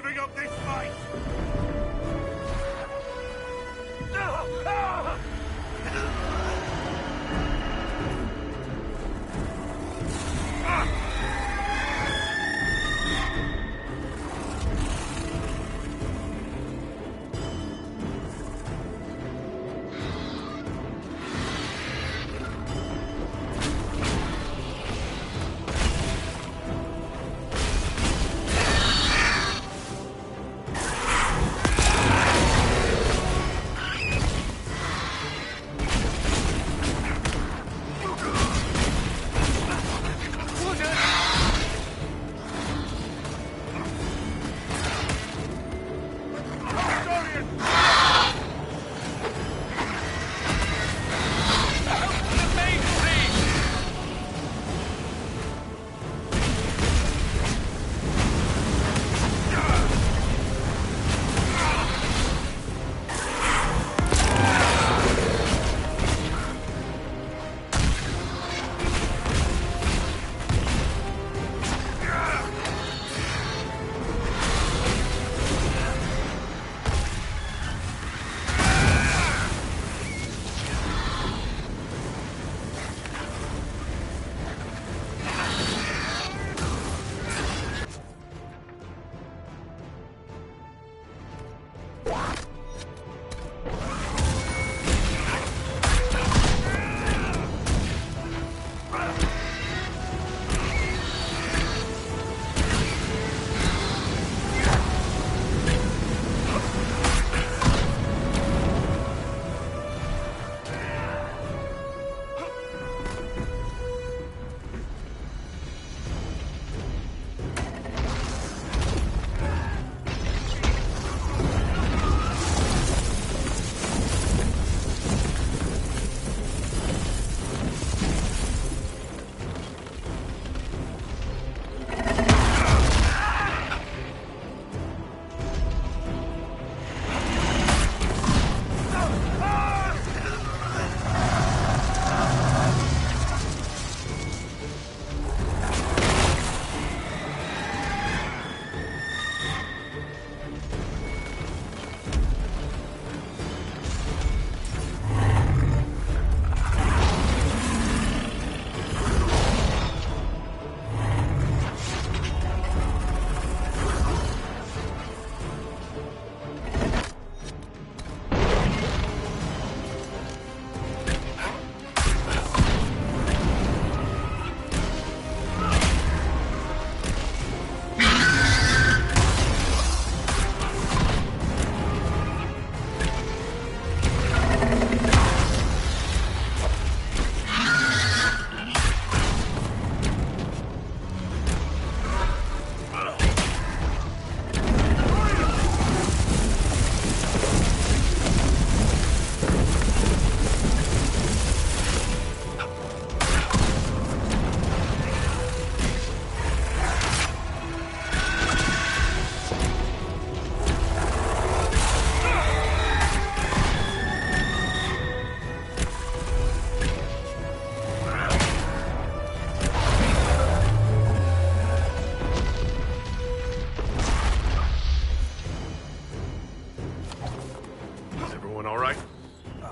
giving up this fight!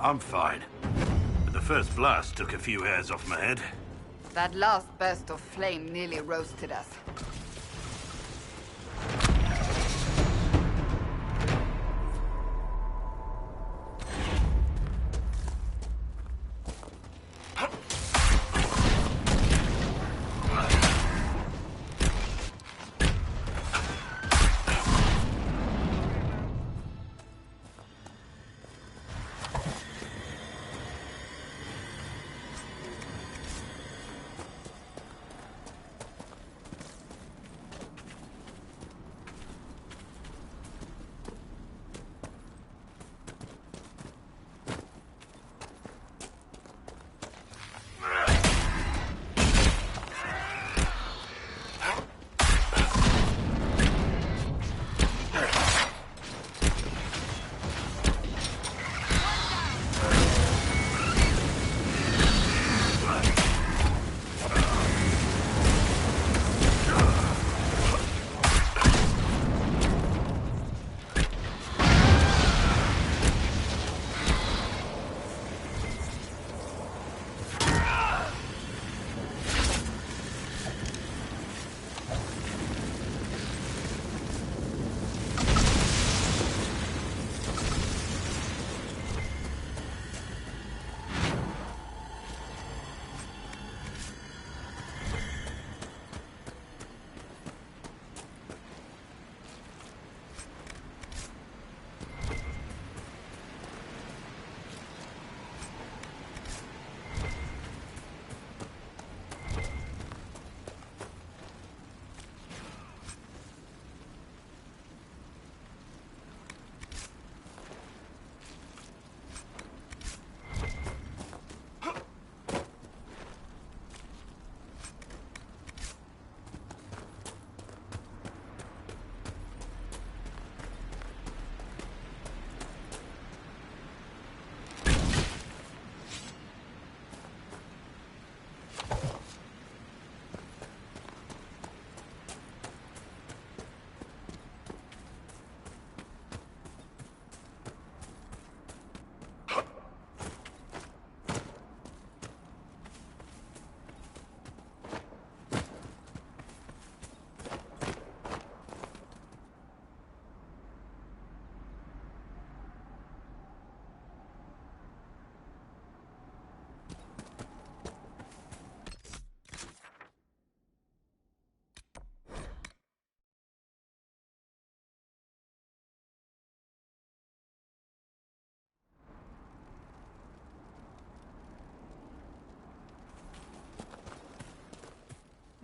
I'm fine. But the first blast took a few hairs off my head. That last burst of flame nearly roasted us.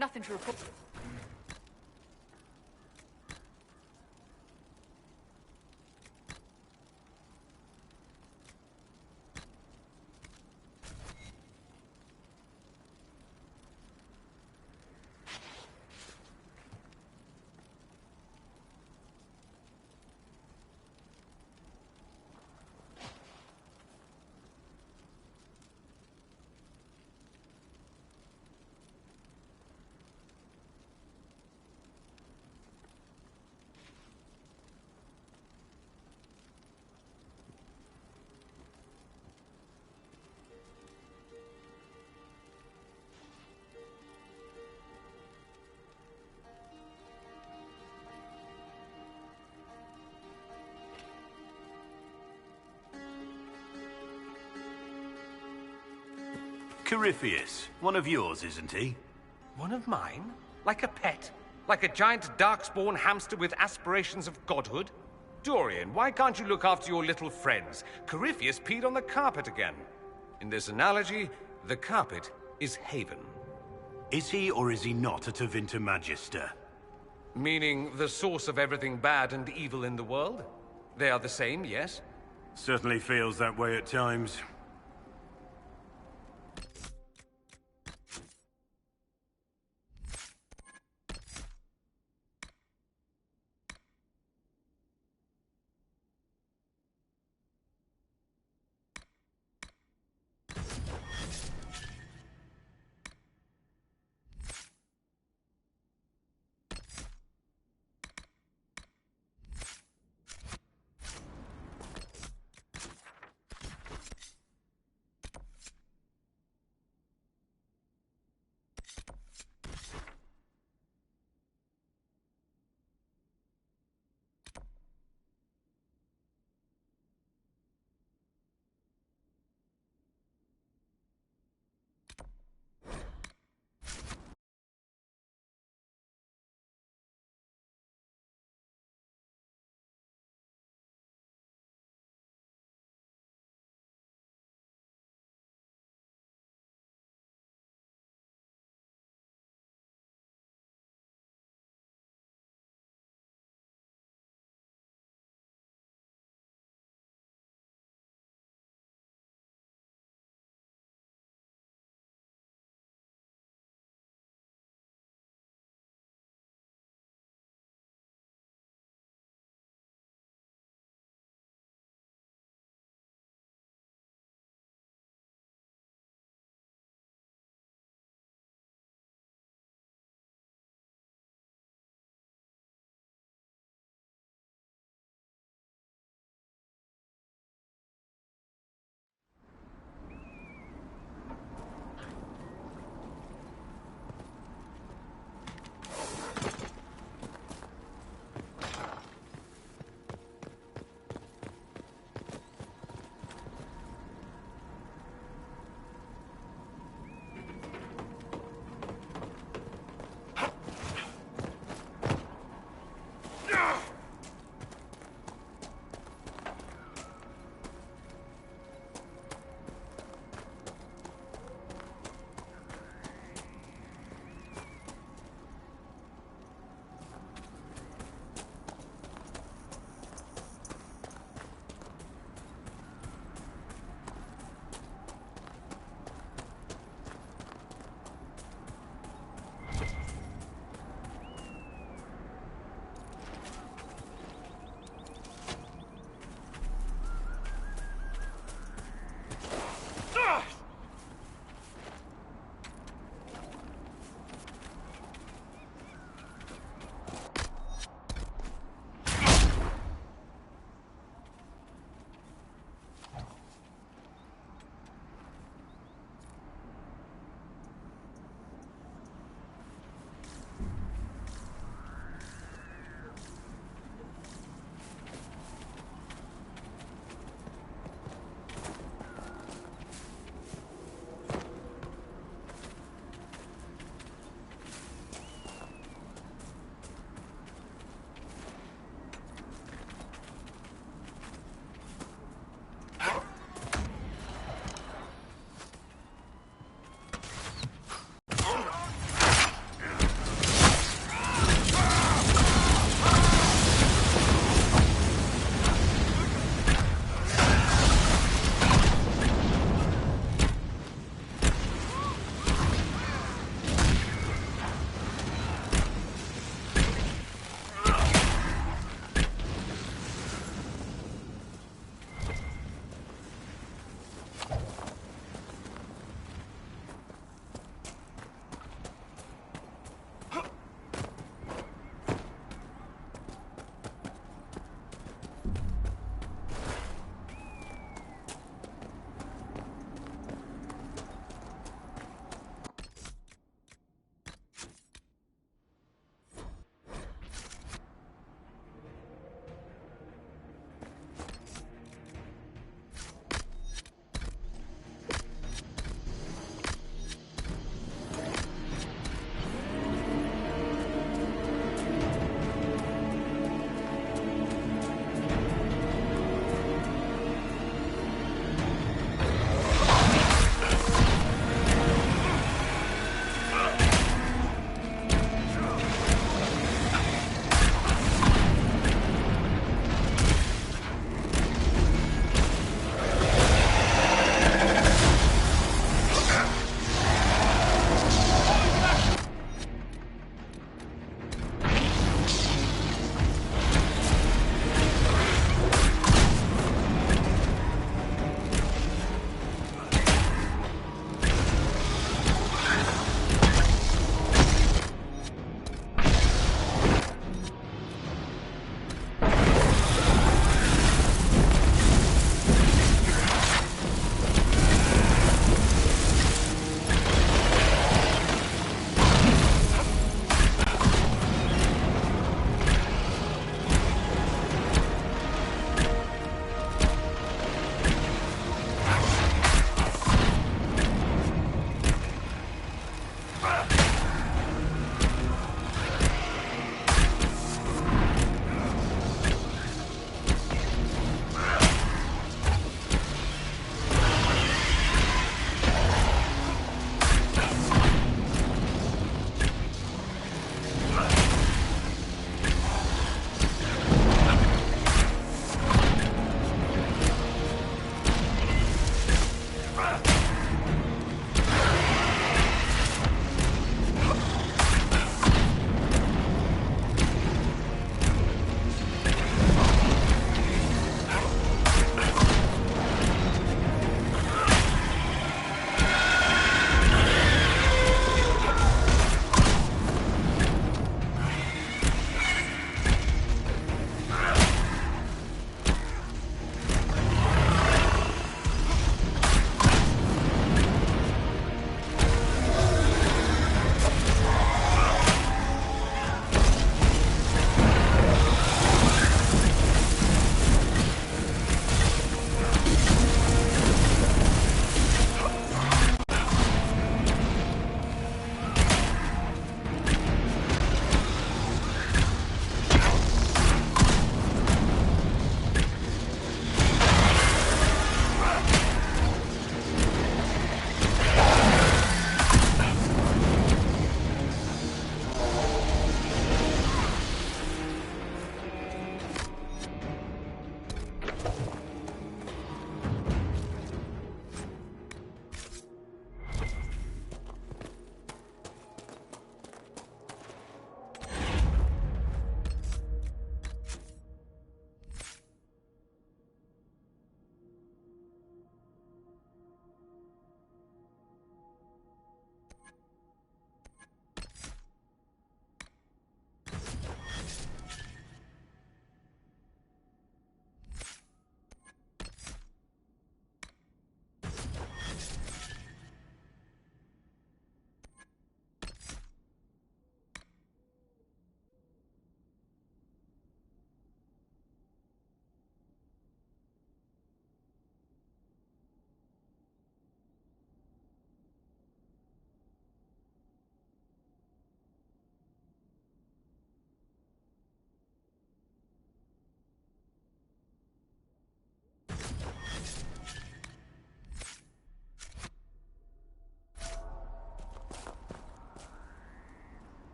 Nothing to report. Corypheus, one of yours, isn't he? One of mine? Like a pet? Like a giant darkspawn hamster with aspirations of godhood? Dorian, why can't you look after your little friends? Corypheus peed on the carpet again. In this analogy, the carpet is Haven. Is he or is he not a Tevinter Magister? Meaning the source of everything bad and evil in the world? They are the same, yes? Certainly feels that way at times.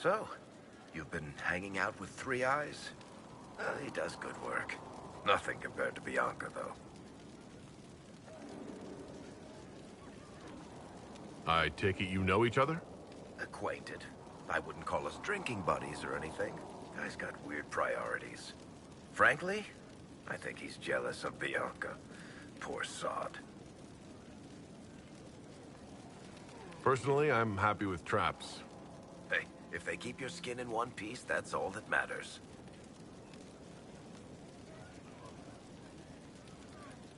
So, you've been hanging out with Three Eyes? He does good work. Nothing compared to Bianca, though. I take it you know each other? Acquainted. I wouldn't call us drinking buddies or anything. Guy's got weird priorities. Frankly, I think he's jealous of Bianca. Poor sod. Personally, I'm happy with traps. Hey, if they keep your skin in one piece, that's all that matters.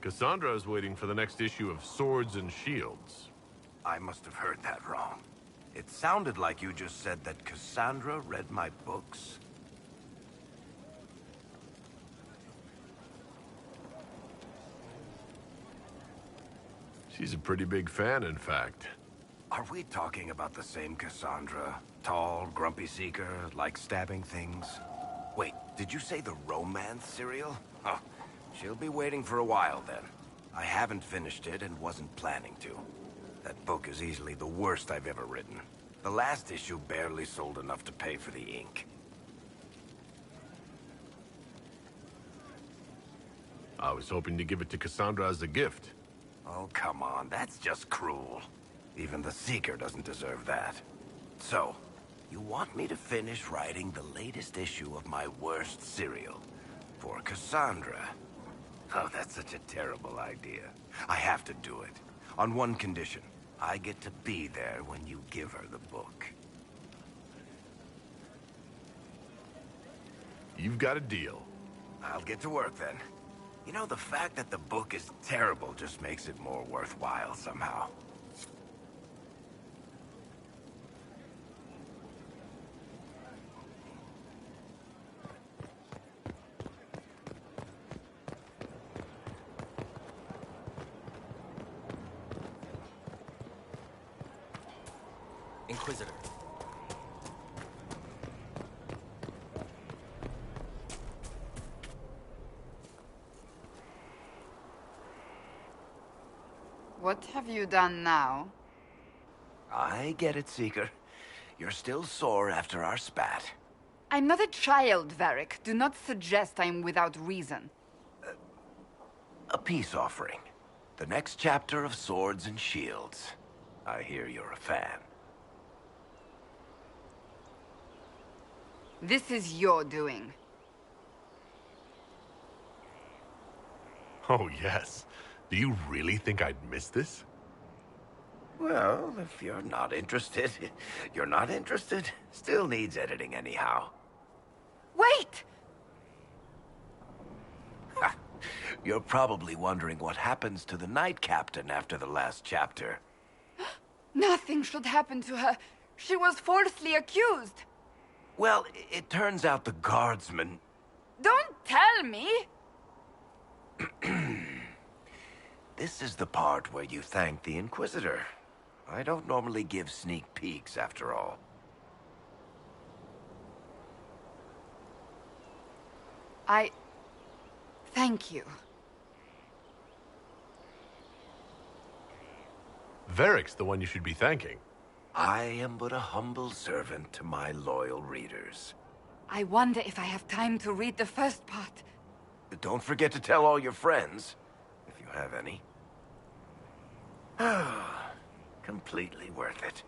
Cassandra is waiting for the next issue of Swords and Shields. I must have heard that wrong. It sounded like you just said that Cassandra read my books. She's a pretty big fan, in fact. Are we talking about the same Cassandra? Tall, grumpy seeker, like stabbing things? Wait, did you say the romance serial? Huh. She'll be waiting for a while then. I haven't finished it and wasn't planning to. That book is easily the worst I've ever written. The last issue barely sold enough to pay for the ink. I was hoping to give it to Cassandra as a gift. Oh, come on, that's just cruel. Even the Seeker doesn't deserve that. So, you want me to finish writing the latest issue of my worst serial for Cassandra? Oh, that's such a terrible idea. I have to do it. On one condition. I get to be there when you give her the book. You've got a deal. I'll get to work then. You know, the fact that the book is terrible just makes it more worthwhile somehow. Inquisitor. What have you done now? I get it, Seeker. You're still sore after our spat. I'm not a child, Varric. Do not suggest I'm without reason. A peace offering. The next chapter of Swords and Shields. I hear you're a fan. This is your doing. Oh, yes. Do you really think I'd miss this? Well, if you're not interested, you're not interested. Still needs editing anyhow. Wait! Ha! You're probably wondering what happens to the Knight Captain after the last chapter. Nothing should happen to her. She was falsely accused. Well, it turns out the guardsman... Don't tell me! This is the part where you thank the Inquisitor. I don't normally give sneak peeks, after all. Thank you. Varric's the one you should be thanking. I am but a humble servant to my loyal readers. I wonder if I have time to read the first part. Don't forget to tell all your friends, if you have any. Completely worth it.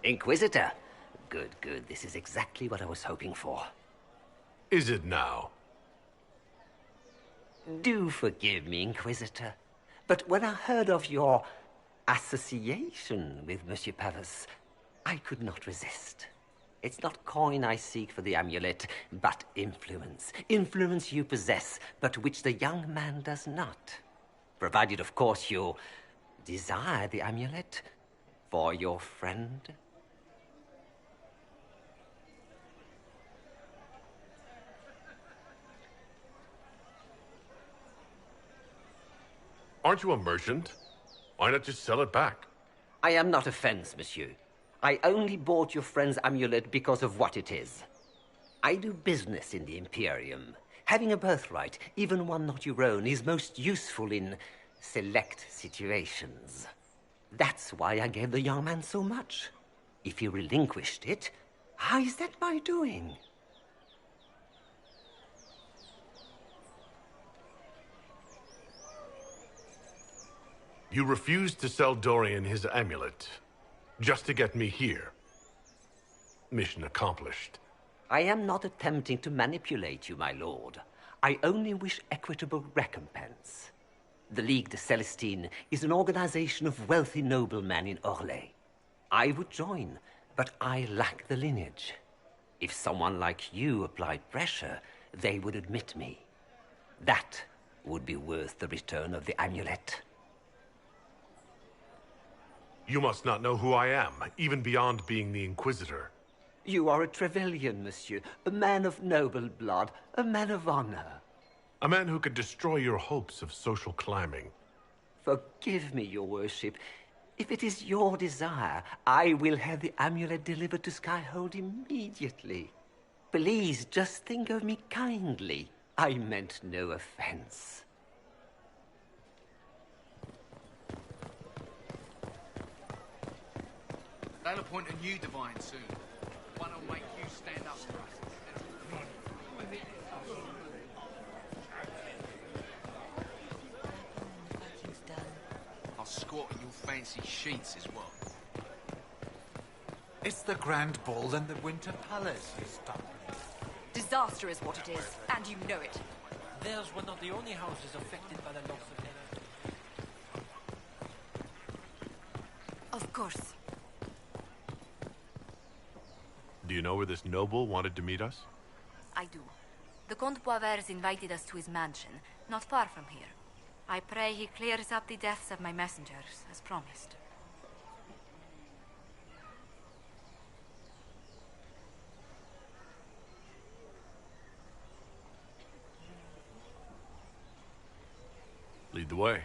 Inquisitor. Good, good. This is exactly what I was hoping for. Is it now? Do forgive me, Inquisitor, but when I heard of your association with Monsieur Pavus, I could not resist. It's not coin I seek for the amulet, but influence. Influence you possess, but which the young man does not. Provided, of course, you desire the amulet for your friend. Aren't you a merchant? Why not just sell it back? I am not a fence, monsieur. I only bought your friend's amulet because of what it is. I do business in the Imperium. Having a birthright, even one not your own, is most useful in select situations. That's why I gave the young man so much. If he relinquished it, how is that my doing? You refused to sell Dorian his amulet, just to get me here. Mission accomplished. I am not attempting to manipulate you, my lord. I only wish equitable recompense. The Ligue de Celestine is an organization of wealthy noblemen in Orlais. I would join, but I lack the lineage. If someone like you applied pressure, they would admit me. That would be worth the return of the amulet. You must not know who I am, even beyond being the Inquisitor. You are a Trevelyan, monsieur. A man of noble blood. A man of honor. A man who could destroy your hopes of social climbing. Forgive me, your worship. If it is your desire, I will have the amulet delivered to Skyhold immediately. Please, just think of me kindly. I meant no offense. They'll appoint a new divine soon. One will make you stand up for us. I'll squat in your fancy sheets as well. It's the Grand Ball in the Winter Palace, Stumpy. Disaster is what it is, and you know it. Theirs were not the only houses affected by the loss of their... Of course. Do you know where this noble wanted to meet us? I do. The Comte Boisvert invited us to his mansion, not far from here. I pray he clears up the deaths of my messengers, as promised. Lead the way.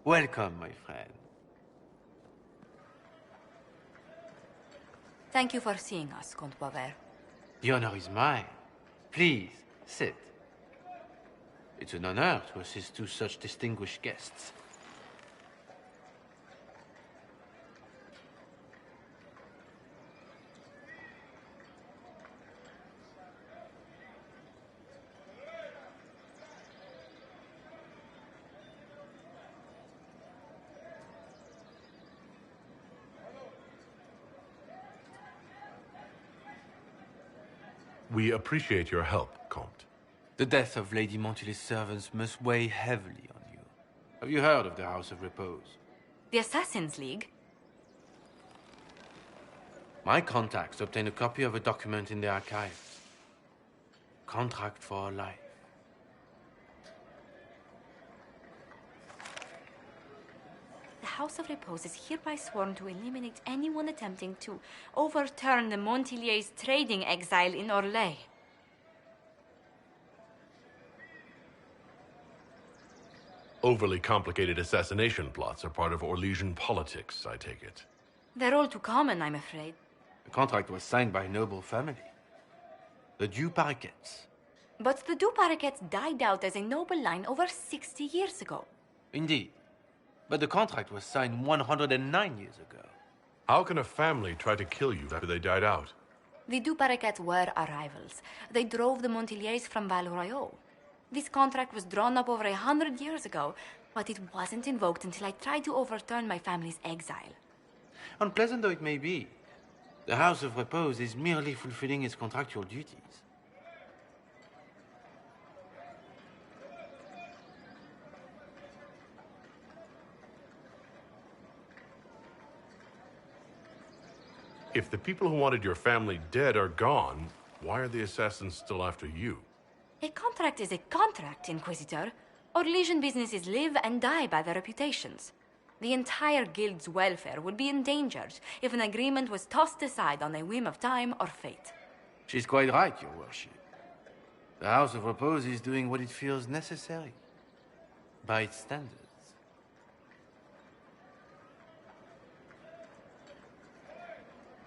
Welcome, my friend. Thank you for seeing us, Comte Boisvert. The honor is mine. Please, sit. It's an honor to assist two such distinguished guests. We appreciate your help, Comte. The death of Lady Montily's servants must weigh heavily on you. Have you heard of the House of Repose? The Assassin's League? My contacts obtained a copy of a document in the archives. Contract for life. House of Repose is hereby sworn to eliminate anyone attempting to overturn the Montiliers' trading exile in Orlais. Overly complicated assassination plots are part of Orlesian politics, I take it. They're all too common, I'm afraid. The contract was signed by a noble family. The Du Paraquets. But the Du Paraquets died out as a noble line over 60 years ago. Indeed. But the contract was signed 109 years ago. How can a family try to kill you after they died out? The Du Paraquets were our rivals. They drove the Montiliers from Val Royaux. This contract was drawn up over 100 years ago, but it wasn't invoked until I tried to overturn my family's exile. Unpleasant though it may be, the House of Repose is merely fulfilling its contractual duties. If the people who wanted your family dead are gone, why are the assassins still after you? A contract is a contract, Inquisitor. Orlesian businesses live and die by their reputations. The entire guild's welfare would be endangered if an agreement was tossed aside on a whim of time or fate. She's quite right, Your Worship. The House of Repose is doing what it feels necessary, by its standards.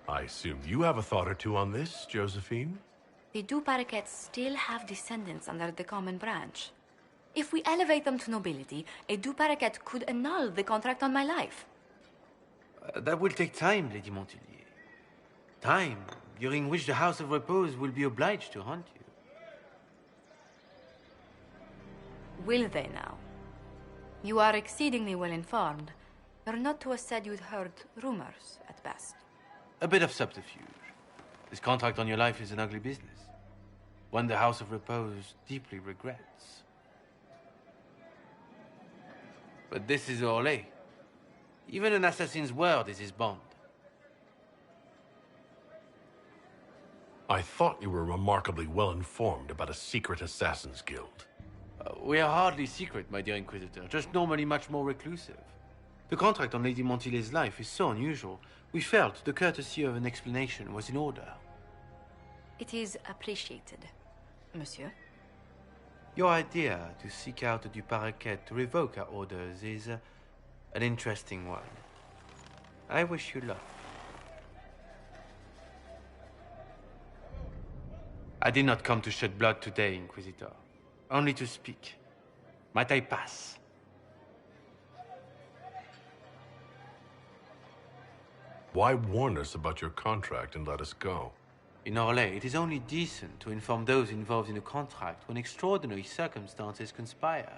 I assume you have a thought or two on this, Josephine? The Du Paraquets still have descendants under the common branch. If we elevate them to nobility, a Du Paraquet could annul the contract on my life. That will take time, Lady Montilier. Time during which the House of Repose will be obliged to hunt you. Will they now? You are exceedingly well informed. You're not to have said you'd heard rumors, at best. A bit of subterfuge. This contract on your life is an ugly business. One the House of Repose deeply regrets. But this is Orlais. Even an assassin's word is his bond. I thought you were remarkably well informed about a secret assassins guild. We are hardly secret, my dear Inquisitor, just normally much more reclusive. The contract on Lady Montilier's life is so unusual, we felt the courtesy of an explanation was in order. It is appreciated, monsieur. Your idea to seek out the Du Paraquet to revoke our orders is an interesting one. I wish you luck. I did not come to shed blood today, Inquisitor. Only to speak. Might I pass? Why warn us about your contract and let us go? In Orlais, it is only decent to inform those involved in a contract when extraordinary circumstances conspire.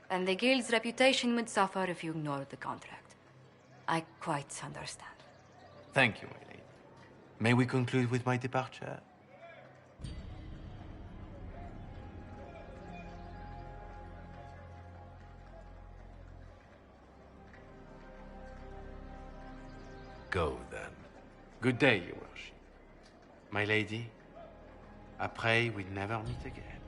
And the guild's reputation would suffer if you ignored the contract. I quite understand. Thank you, my lady. May we conclude with my departure? Go, then. Good day, Your Worship. My lady, I pray we never meet again.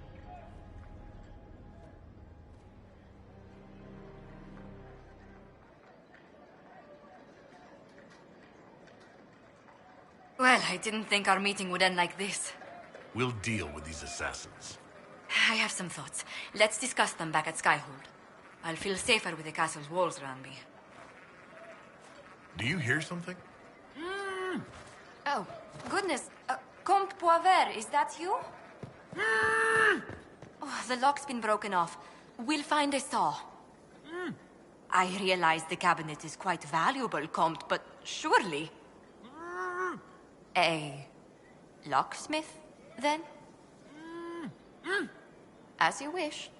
Well, I didn't think our meeting would end like this. We'll deal with these assassins. I have some thoughts. Let's discuss them back at Skyhold. I'll feel safer with the castle's walls around me. Do you hear something? Oh, goodness. Comte Poivert, is that you? Oh, the lock's been broken off. We'll find a saw. I realize the cabinet is quite valuable, Comte, but surely... A locksmith, then? As you wish.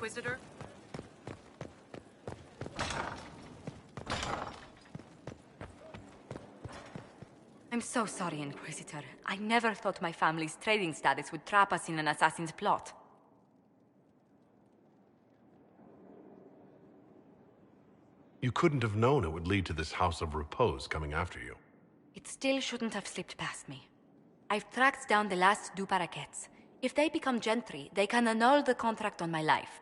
Inquisitor? I'm so sorry, Inquisitor. I never thought my family's trading status would trap us in an assassin's plot. You couldn't have known it would lead to this House of Repose coming after you. It still shouldn't have slipped past me. I've tracked down the last Du Paraquets. If they become Gentry, they can annul the contract on my life.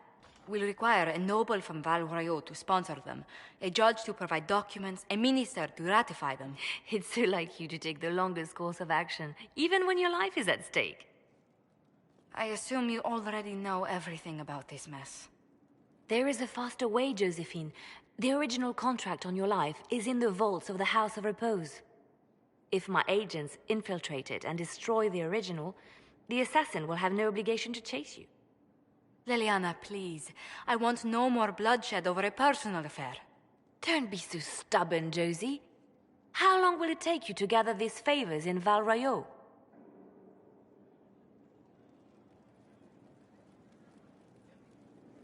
We'll require a noble from Val Royeaux to sponsor them, a judge to provide documents, a minister to ratify them. It's so like you to take the longest course of action, even when your life is at stake. I assume you already know everything about this mess. There is a faster way, Josephine. The original contract on your life is in the vaults of the House of Repose. If my agents infiltrate it and destroy the original, the assassin will have no obligation to chase you. Leliana, please. I want no more bloodshed over a personal affair. Don't be so stubborn, Josie. How long will it take you to gather these favors in Val Royeaux?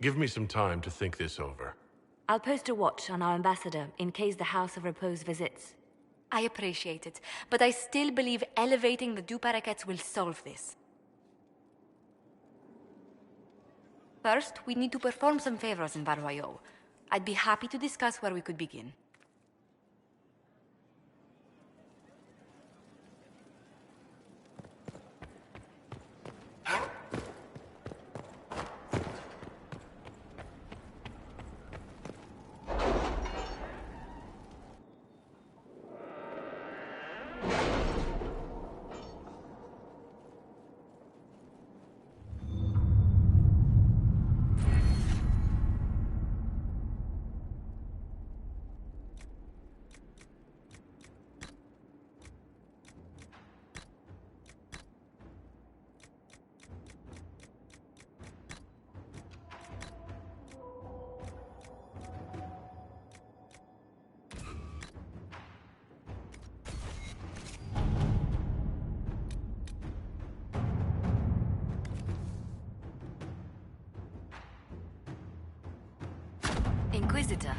Give me some time to think this over. I'll post a watch on our ambassador in case the House of Repose visits. I appreciate it, but I still believe elevating the Du Paraquets will solve this. First, we need to perform some favors in Val Royeaux. I'd be happy to discuss where we could begin. Inquisitor.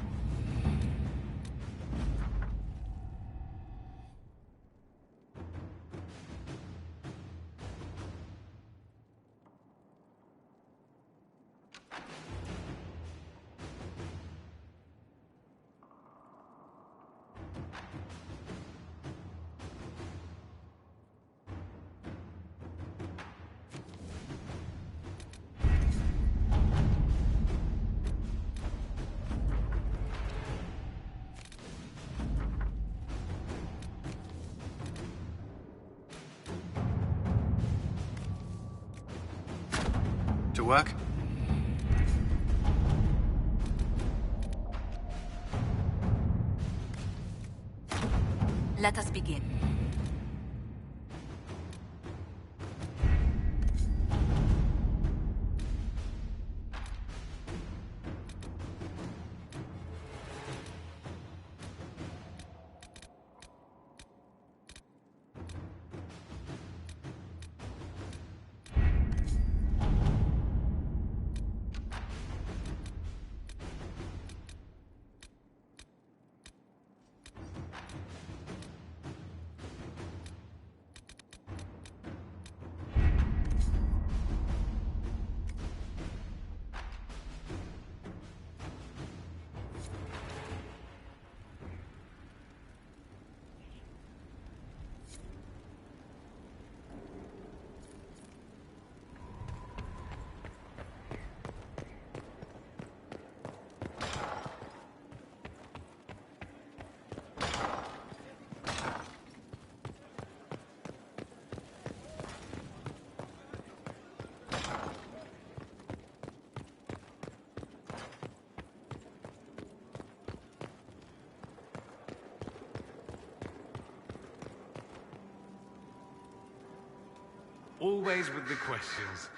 To work? Let us begin. Always with the questions.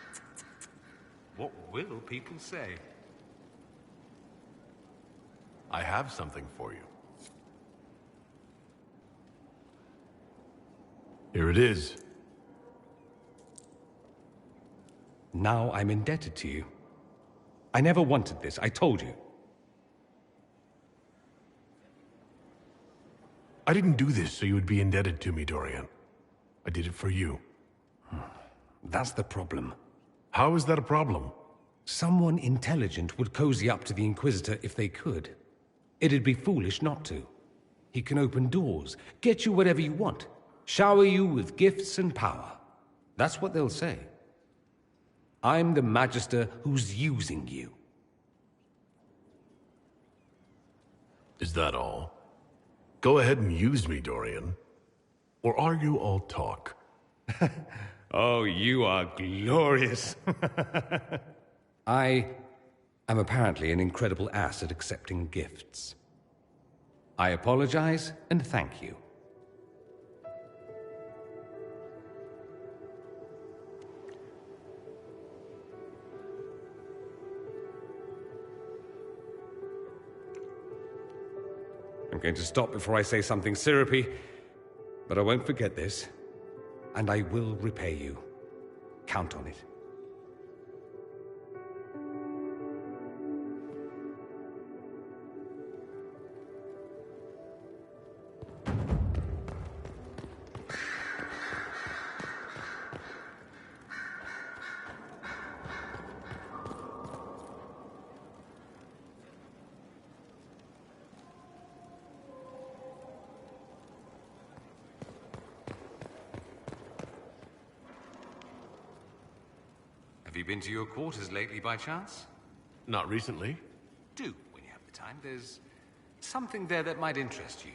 What will people say? I have something for you. Here it is. Now I'm indebted to you. I never wanted this, I told you. I didn't do this so you would be indebted to me, Dorian. I did it for you. That's the problem. How is that a problem? Someone intelligent would cozy up to the Inquisitor if they could. It'd be foolish not to. He can open doors, get you whatever you want, shower you with gifts and power. That's what they'll say. I'm the Magister who's using you. Is that all? Go ahead and use me, Dorian. Or are you all talk? Oh, you are glorious. I am apparently an incredible ass at accepting gifts. I apologize and thank you. I'm going to stop before I say something syrupy, but I won't forget this, and I will repay you. Count on it. Have you been to your quarters lately by chance? Not recently. Do, when you have the time. There's something there that might interest you.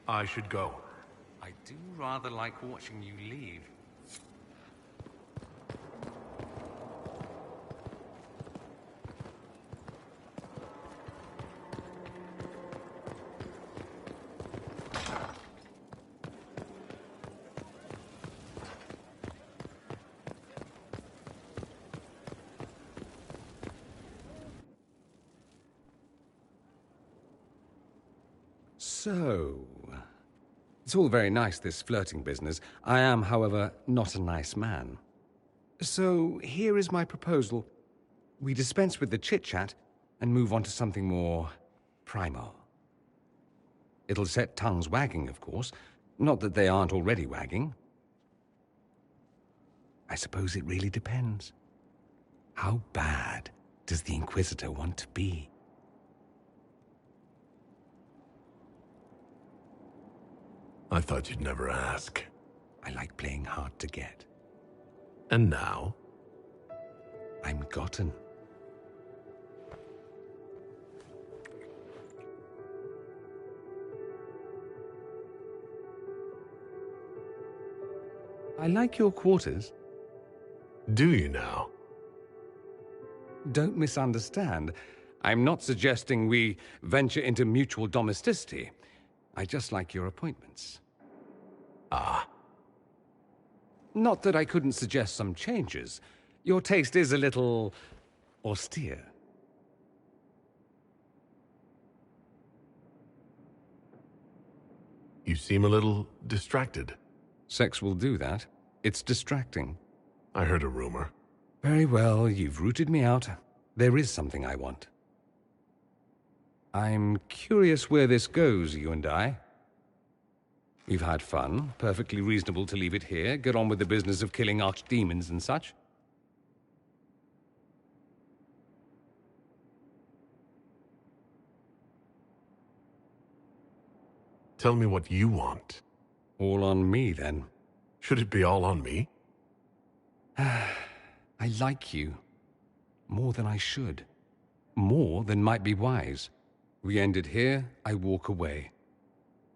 I should go. I do rather like watching you leave. So, it's all very nice, this flirting business. I am, however, not a nice man. So, here is my proposal. We dispense with the chit-chat and move on to something more primal. It'll set tongues wagging, of course. Not that they aren't already wagging. I suppose it really depends. How bad does the Inquisitor want to be? I thought you'd never ask. I like playing hard to get. And now? I'm gotten. I like your quarters. Do you now? Don't misunderstand. I'm not suggesting we venture into mutual domesticity. I just like your appointments. Ah. Not that I couldn't suggest some changes. Your taste is a little austere. You seem a little distracted. Sex will do that. It's distracting. I heard a rumor. Very well, you've rooted me out. There is something I want. I'm curious where this goes, you and I. We've had fun. Perfectly reasonable to leave it here. Get on with the business of killing archdemons and such. Tell me what you want. All on me, then. Should it be all on me? I like you. More than I should. More than might be wise. We end it here, I walk away.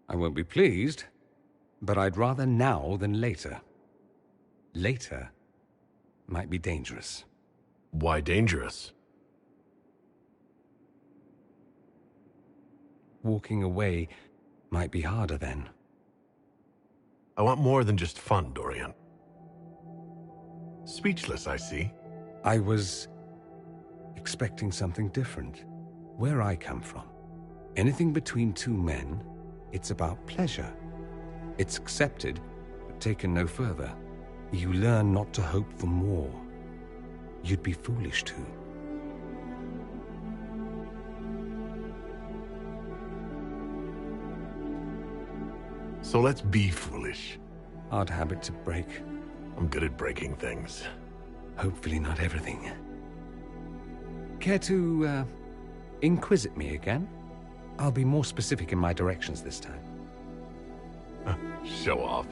I won't be pleased, but I'd rather now than later. Later might be dangerous. Why dangerous? Walking away might be harder then. I want more than just fun, Dorian. Speechless, I see. I was expecting something different. Where I come from, anything between two men, it's about pleasure. It's accepted, but taken no further. You learn not to hope for more. You'd be foolish to. So let's be foolish. Hard habit to break. I'm good at breaking things. Hopefully not everything. Care to, inquisit me again? I'll be more specific in my directions this time. Show off.